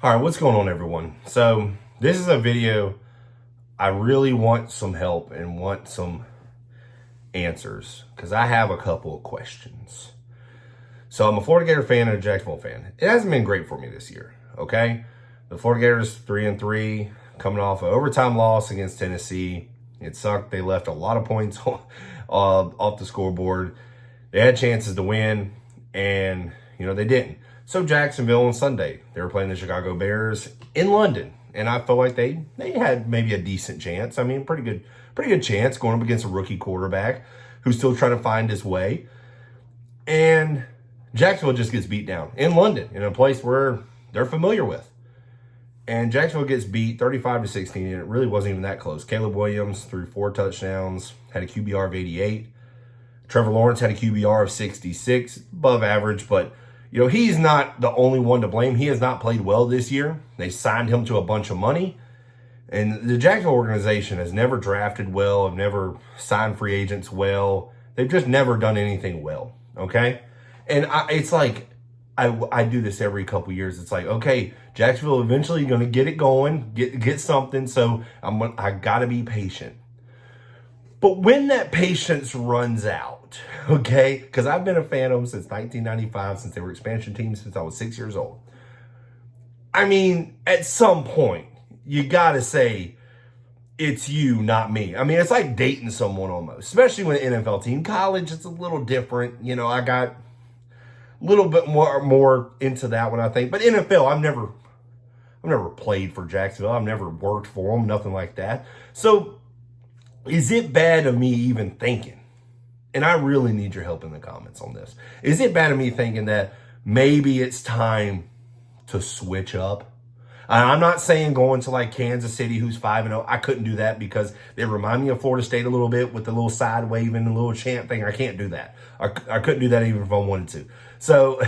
All right, what's going on, everyone? So this is a video. I really want some help and want some answers because I have a couple of questions. So I'm a Florida Gator fan and a Jacksonville fan. It hasn't been great for me this year, okay? The Florida Gators 3-3, coming off an overtime loss against Tennessee. It sucked. They left a lot of points off the scoreboard. They had chances to win, and they didn't. So Jacksonville on Sunday, they were playing the Chicago Bears in London, and I felt like they had maybe a decent chance. I mean, pretty good chance going up against a rookie quarterback who's still trying to find his way. And Jacksonville just gets beat down in London, in a place where they're familiar with. And Jacksonville gets beat 35-16, and it really wasn't even that close. Caleb Williams threw 4 touchdowns, had a QBR of 88. Trevor Lawrence had a QBR of 66, above average, but he's not the only one to blame. He has not played well this year. They signed him to a bunch of money. And the Jacksonville organization has never drafted well, have never signed free agents well. They've just never done anything well, okay? And it's like, I do this every couple years. It's like, okay, Jacksonville eventually going to get it going, get something, so I got to be patient. But when that patience runs out, okay, because I've been a fan of them since 1995, since they were expansion teams, since I was 6 years old. I mean, at some point, you got to say, it's you, not me. I mean, it's like dating someone almost, especially when an NFL team. College, it's a little different. I got a little bit more into that one, I think. But NFL, I've never played for Jacksonville. I've never worked for them, nothing like that. So is it bad of me even thinking, and I really need your help in the comments on this, is it bad of me thinking that maybe it's time to switch up? I'm not saying going to like Kansas City, who's 5-0. I couldn't do that because they remind me of Florida State a little bit with the little side waving, the little chant thing. I can't do that. I couldn't do that even if I wanted to. So,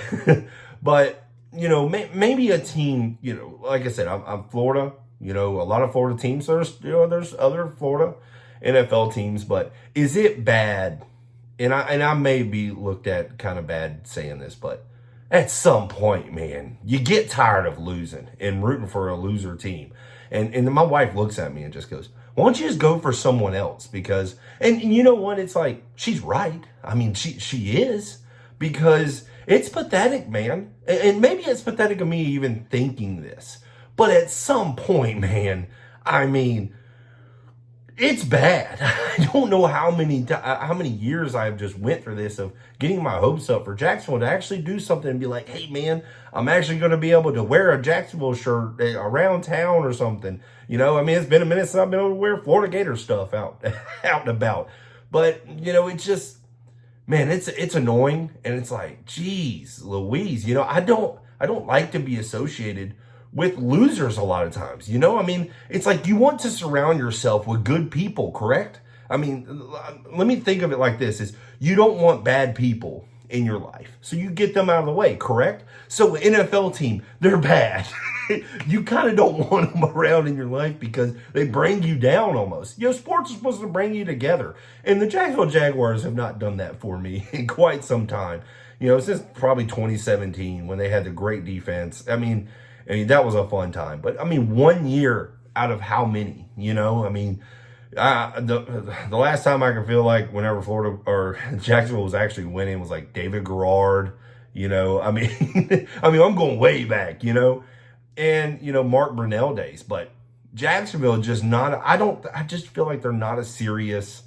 but, maybe a team, like I said, I'm Florida, a lot of Florida teams. There's other Florida NFL teams, but is it bad? And I may be looked at kind of bad saying this, but at some point, man, you get tired of losing and rooting for a loser team. And my wife looks at me and just goes, why don't you just go for someone else? Because, and you know what? It's like, she's right. I mean, she is, because it's pathetic, man. And maybe it's pathetic of me even thinking this, but at some point, man, I mean, it's bad. I don't know how many years I've just went through this of getting my hopes up for Jacksonville to actually do something and be like, hey, man, I'm actually going to be able to wear a Jacksonville shirt around town or something. I mean, it's been a minute since I've been able to wear Florida Gator stuff out and about. But, it's just, man, it's annoying. And it's like, geez, Louise, I don't like to be associated with losers a lot of times. I mean, it's like you want to surround yourself with good people, correct? I mean, let me think of it like this, is you don't want bad people in your life. So you get them out of the way, correct? So NFL team, they're bad. You kind of don't want them around in your life because they bring you down almost. Sports are supposed to bring you together. And the Jacksonville Jaguars have not done that for me in quite some time. Since probably 2017 when they had the great defense. I mean, that was a fun time. But, 1 year out of how many, I mean, the last time I can feel like whenever Florida or Jacksonville was actually winning was like David Garrard, I mean, I'm going way back, and, Mark Brunell days. But Jacksonville just I just feel like they're not a serious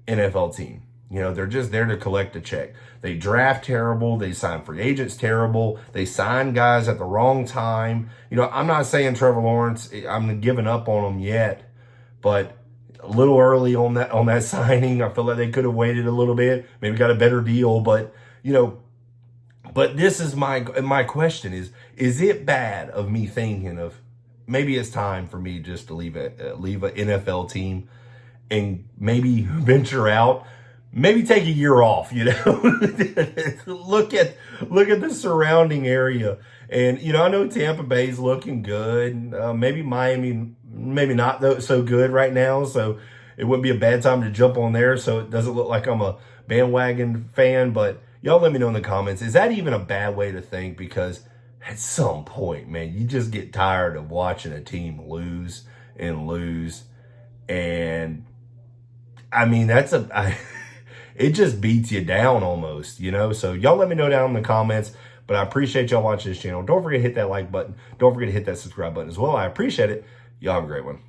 NFL team. They're just there to collect a check. They draft terrible. They sign free agents terrible. They sign guys at the wrong time. I'm not saying Trevor Lawrence, I'm giving up on him yet, but a little early on that signing. I feel like they could have waited a little bit, maybe got a better deal. But, but this is my question is it bad of me thinking of maybe it's time for me just to leave an NFL team and maybe venture out? Maybe take a year off, look at the surrounding area. And, I know Tampa Bay's looking good. Maybe Miami, maybe not so good right now. So it wouldn't be a bad time to jump on there. So it doesn't look like I'm a bandwagon fan, but y'all let me know in the comments. Is that even a bad way to think? Because at some point, man, you just get tired of watching a team lose and lose. And I mean, it just beats you down almost, you know? So y'all let me know down in the comments, but I appreciate y'all watching this channel. Don't forget to hit that like button. Don't forget to hit that subscribe button as well. I appreciate it. Y'all have a great one.